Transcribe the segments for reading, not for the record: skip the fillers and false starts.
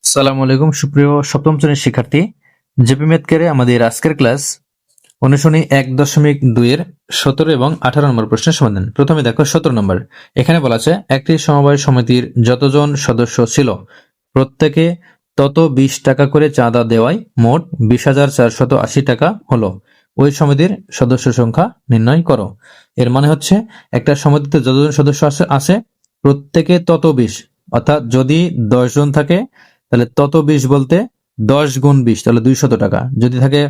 আসসালামু আলাইকুম সুপ্রিয় সপ্তম শ্রেণীর শিক্ষার্থী। জেপি ম্যাথ কেয়ারে আমাদের আজকের ক্লাস অনুশীলনী 1.2 এর 17 এবং 18 নম্বর প্রশ্নের সমাধান। প্রথমে দেখো 17 নম্বর। এখানে বলা আছে একটি সমবায় সমিতির যতজন সদস্য ছিল প্রত্যেকে তত 20 টাকা করে চাঁদা দেওয়ায় মোট 20,480 টাকা হলো। ওই সমিতির সদস্য সংখ্যা নির্ণয় করো। এর মানে হচ্ছে একটা সমিতিতে যতজন সদস্য আছে প্রত্যেকে তত 20, অর্থাৎ যদি 10 জন থাকে তাহলে তত 20 বলতে 10 গুণ 20 তাহলে 200 টাকা, যদি থাকে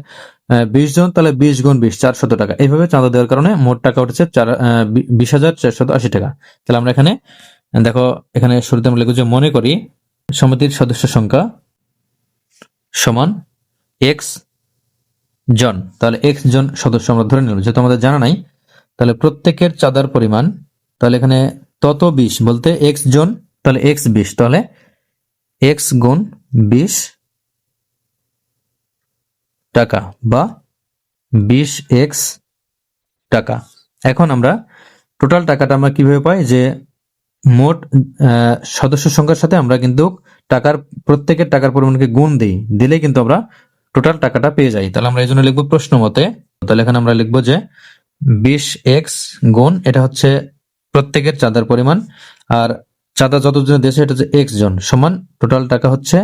20 জন তাহলে 20 গুণ 20 400 টাকা। এইভাবে চাঁদা দেওয়ার কারণে মোট টাকা উঠেছে 20,480 টাকা। তাহলে আমরা এখানে দেখো, এখানে শুরুতে আমরা লিখব যে মনে করি সমিতির সদস্য সংখ্যা সমান এক্স জন। তাহলে এক্স জন সদস্য আমরা ধরে নিলাম, যেহেতু আমাদের জানা নাই। তাহলে প্রত্যেকের চাঁদার পরিমাণ, তাহলে এখানে তত 20 বলতে এক্স জন, তাহলে এক্স 20, তাহলে এক্স গুণ 20 টাকা বা 20x টাকা। এখন আমরা টোটাল টাকাটা আমরা কিভাবে পাই, যে মোট সদস্য সংখ্যার সাথে আমরা কিন্তু প্রত্যেকের টাকার পরিমাণকে গুণ দিলেই কিন্তু আমরা টোটাল টাকাটা পেয়ে যাই। তাহলে আমরা এই জন্য লিখবো প্রশ্ন মতে, তাহলে এখানে আমরা লিখবো যে 20x গুণ, এটা হচ্ছে প্রত্যেকের চাঁদার পরিমাণ, আর চাঁদা যতজনের দেশে এটা হচ্ছে x জন, সমান টোটাল টাকা হচ্ছে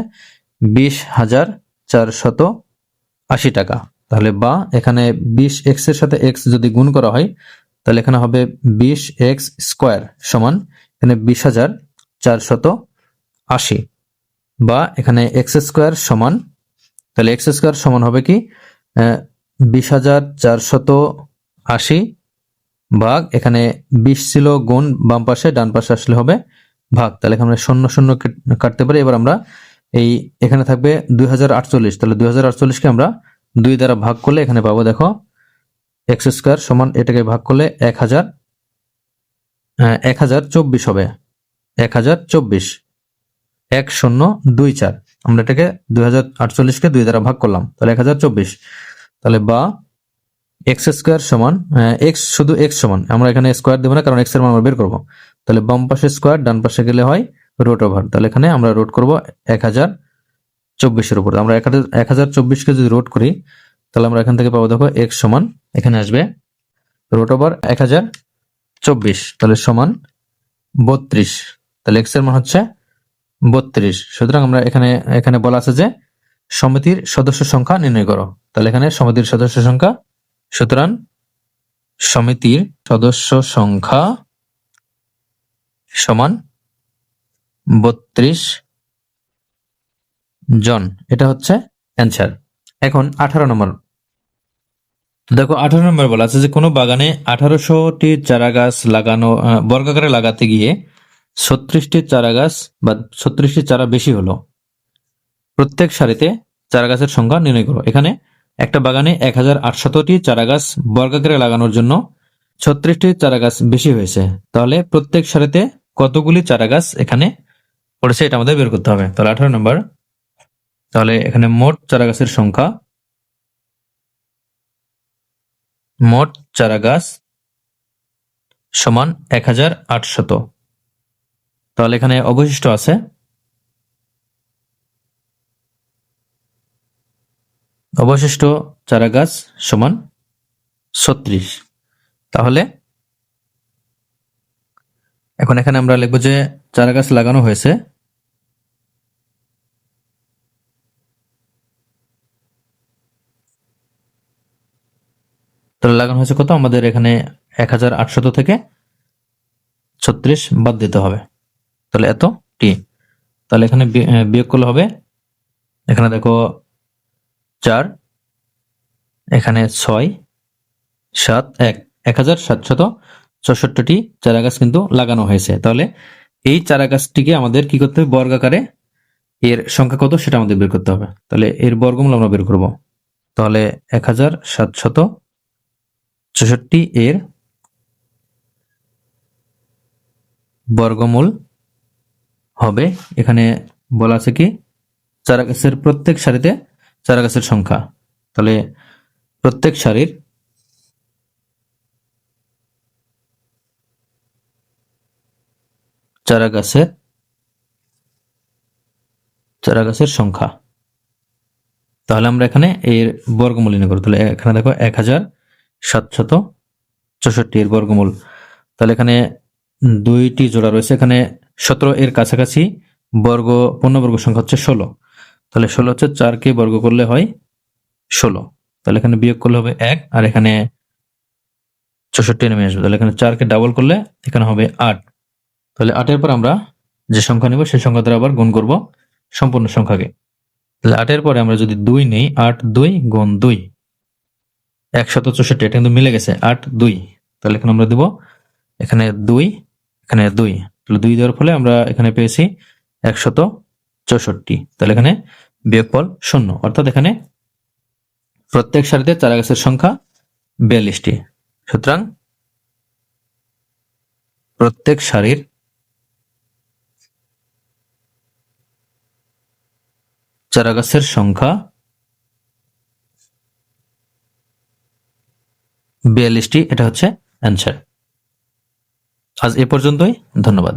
20,480 টাকা। তাহলে বা এখানে 20x এর সাথে x যদি গুণ করা হয় তাহলে এখানে হবে 20x স্কোয়ার সমান এখানে 20,480, বা এখানে এক্স স্কোয়ার সমান, তাহলে এক্স স্কোয়ার সমান হবে কি 20,480 ভাগ, এখানে 20 ছিল গুণ বাম পাশে, ডান পাশে আসলে হবে ভাগ। তাহলে এখানে শূন্য শূন্য কাটতে পারি। এবার আমরা এখানে থাকবে 2048, তাহলে 2048 কে আমরা 2 দ্বারা ভাগ করলে এখানে পাবো, দেখো এক্স স্কোয়ার সমান এটাকে ভাগ করলে 1024 হবে, 1024, 1024। আমরা এটাকে 2048 কে 2 দ্বারা ভাগ করলাম, তাহলে 1024। তাহলে বা এক্স স্কোয়ার সমান এক্স, শুধু এক্স সমান, আমরা এখানে স্কোয়ার দেবো না কারণ এক্স এর মান আমরা বের করবো। তাহলে বাম পাশে স্কোয়ার, ডান পাশে গেলে হয় রুট ওভার। তাহলে এখানে আমরা রুট করবো 1024-এর উপর। আমরা 1024-কে যদি রুট করি তাহলে আমরা এখান থেকে পাবো, দেখো এক্স সমান এখানে আসবে রুট ওভার 1024, তাহলে সমান 32। তাহলে এক্স এর মান হচ্ছে 32। সুতরাং আমরা এখানে বলা আছে যে সমিতির সদস্য সংখ্যা নির্ণয় করো। তাহলে এখানে সমিতির সদস্য সংখ্যা, সুতরাং সমিতির সদস্য সংখ্যা সমান 32 জন। এটা হচ্ছে অ্যান্সার। এখন 18 নম্বর দেখো, 18 নম্বর বলা আছে যে কোনো বাগানে 1800টি চারা গাছ লাগানো বর্গাকারে লাগাতে গিয়ে 36টি চারা গাছ বা 36টি চারা বেশি হলো। প্রত্যেক সারিতে চারা গাছের সংখ্যা নির্ণয় করো। এখানে একটা বাগানে 1800টি চারা গাছ বর্গাকারে লাগানোর জন্য 36টি চারা গাছ বেশি হয়েছে, তাহলে প্রত্যেক সারিতে কতগুলি চারা গাছ এখানে পড়েছে এটা আমাদের বের করতে হবে। তাহলে 18 নম্বর, তাহলে এখানে মোট চারা গাছের সংখ্যা, মোট চারা গাছ সমান 1800। তাহলে এখানে অবশিষ্ট আছে, অবশিষ্ট চারা গাছ সমান 36। তাহলে এখন এখানে আমরা লিখবো যে চারা গাছ লাগানো হয়েছে, তাহলে লাগানো হয়েছে কত, আমাদের এখানে 1800 থেকে 36 বাদ দিতে হবে, তাহলে এত টি। তাহলে এখানে বিয়োগ করলে হবে, এখানে দেখো 4, এখানে 6, 7, 1, 1764টি চারা গাছ কিন্তু লাগানো হয়েছে। তাহলে এই চারা গাছটিকে আমাদের কি করতে হবে, বর্গাকারে এর সংখ্যা কত সেটা আমাদের বের করতে হবে। তাহলে এর বর্গমূল আমরা বের করব। তাহলে 1764 এর বর্গমূল হবে, এখানে বলা আছে কি চারা গাছের প্রত্যেক সারিতে চারা গাছের সংখ্যা। তাহলে প্রত্যেক সারির চারা গাছের চারাগাছের সংখ্যা। তাহলে আমরা এখানে এর বর্গমূল নির্ণয় করব। তাহলে এখানে দেখো 1764 এর বর্গমূল। তাহলে এখানে 2টি জোড়া রয়েছে, এখানে 17 এর কাছাকাছি পূর্ণবর্গ সংখ্যা হচ্ছে 16। তাহলে 16 হচ্ছে 4কে বর্গ করলে হয় 16। তাহলে এখানে বিয়োগ করলে হবে 1, আর এখানে 64 নেমে আসবে। তাহলে এখানে 4কে ডাবল করলে এখানে হবে 8। তাহলে 8 এর পর আমরা যে সংখ্যা নেব সেই সংখ্যা দ্বারা আবার গুণ করব সম্পূর্ণ সংখ্যাকে। তাহলে 8 এর পরে আমরা যদি 2 নেই, 8 2 গুণ 2 164, এটা কিন্তু মিলে গেছে 8 2। তাহলে এখানে আমরা দেব এখানে 2, এখানে 2। তাহলে 2 দেওয়ার ফলে আমরা এখানে পেয়েছি 164। তাহলে এখানে বিয়োগফল 0, অর্থাৎ এখানে প্রত্যেক সারিতে চারাগাছের সংখ্যা 42টি। সুতরাং প্রত্যেক সারির চারাগাছের সংখ্যা 42টি, এটা হচ্ছে অ্যান্সার। আজ এ পর্যন্তই, ধন্যবাদ।